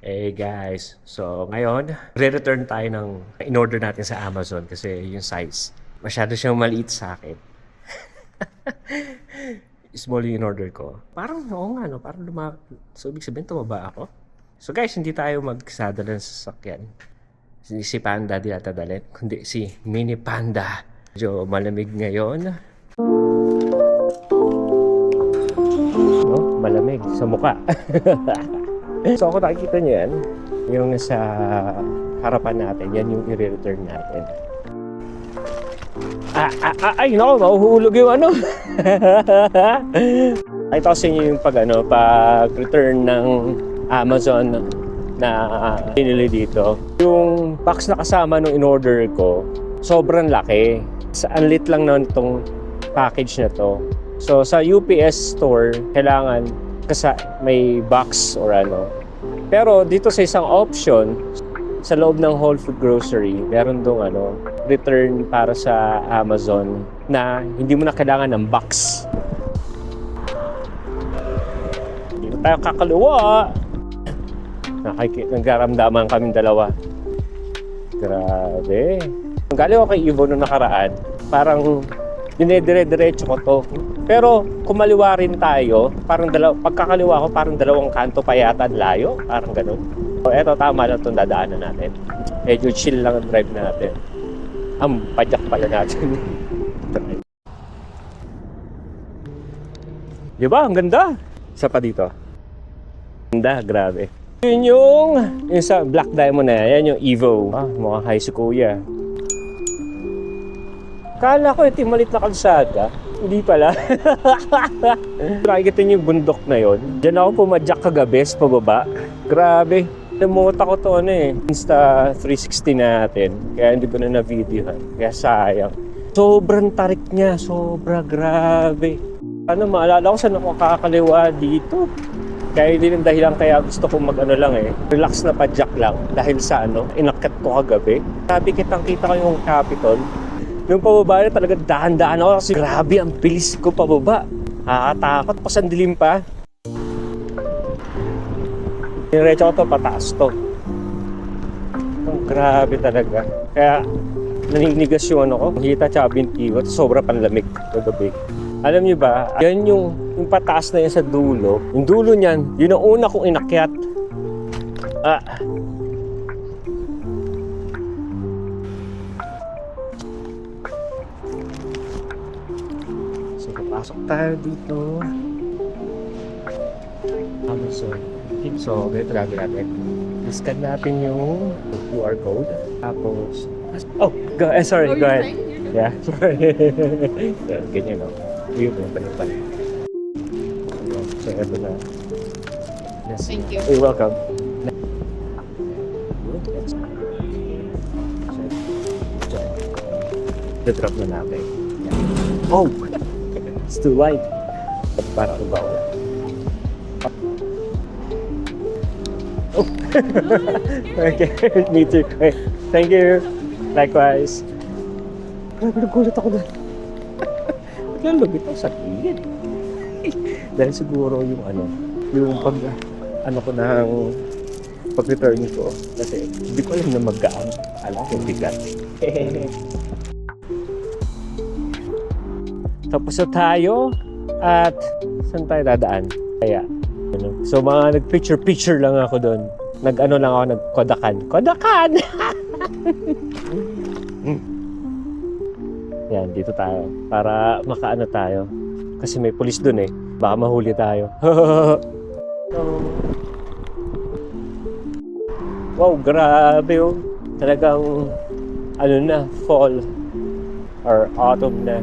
Hey guys, so ngayon, re-return tayo ng in-order natin sa Amazon kasi yung size, masyado siyang maliit sa akin. Small yung in-order ko. Parang oo nga, no? Parang so ibig sabihin tumaba ako. So guys, hindi tayo magsadala ng sasakyan. Si Panda di ata dalhin, kundi si Mini Panda. Medyo malamig ngayon. No? Malamig sa mukha. So ako nakikita niyo yan, yung sa harapan natin, yan yung i-return natin. Ay no, mahuhulog yung ano. Nakita ko sa inyo yung pag-return ng Amazon na pinili dito. Yung box na kasama nung in-order ko, sobrang laki. Ang lit lang naman itong package na to. So sa UPS store, kailangan may box or ano. Pero dito sa isang option, sa loob ng Whole Food Grocery, meron dong return para sa Amazon na hindi mo na kailangan ng box. Dito tayo kakaliwa. Nagkaramdaman kaming dalawa. Grabe. Galing ako kay Ivo nung nakaraan, parang dinedire-diretso ko to. Pero kumaliwa rin tayo, pagkakaliwa ko parang dalawang kanto pa yata layo, parang ganun. So eto, tama lang itong dadaanan natin. Medyo chill lang ang drive natin. Ang padyak pala natin. Diba? Ang ganda. Isa pa dito. Ganda, grabe. Yun yung sa Black Diamond na yan, yung Evo. Mukhang high si Kuya. Kala ko ito malit na kalsada. Hindi pala. Nakikita niyo yung bundok na yon. Diyan ako pumadyak kagabi sa pababa. Grabe. Namota ko to Insta 360 natin. Kaya hindi ko na na-videohan. Kaya sayang. Sobrang tarik niya. Sobra grabe. Maalala ko saan ako kakaliwa dito. Kaya hindi ng dahilan kaya gusto ko relax na padyak lang. Dahil sa inakyat ko kagabi. Sabi kitang-kita ko yung Capitol. Yung pababa na talaga dahan-dahan ako kasi grabe ang bilis ko pababa. Nakakatakot pa sandilim pa. Diretso ko to, pataas to. Grabe talaga. Kaya naninigas yung ko. Hita tsaka binti ko. Sobra panlamig kagabi. Alam niyo ba, yan yung pataas na yan sa dulo. Yung dulo niyan, yun ang una kong inakyat. Pasok tayo dito. Amazon. So, ganito gagawin natin. Scan natin yung QR code. Tapos, sorry, go ahead. Yeah, sorry. Ganyan Yung balik. So, ito na. Thank you. You're welcome. The-drop na natin. Oh! It's too light. Para ubaw. Oh. Okay, me too. Okay. Thank you. Likewise. Grabe, nagulat ako doon. Naglalubit ako sa gilid. Dahil siguro yung yung pag-return ko. Kasi hindi ko alam na magkaan. Alam ko bigat. Tapos na tayo at saan tayo dadaan? Kaya, so mga nag-picture lang ako doon. Nag-Kodakan. Kodakan! Yan, dito tayo. Para makaano tayo. Kasi may pulis doon Baka mahuli tayo. Wow, grabe Talagang, fall or autumn na.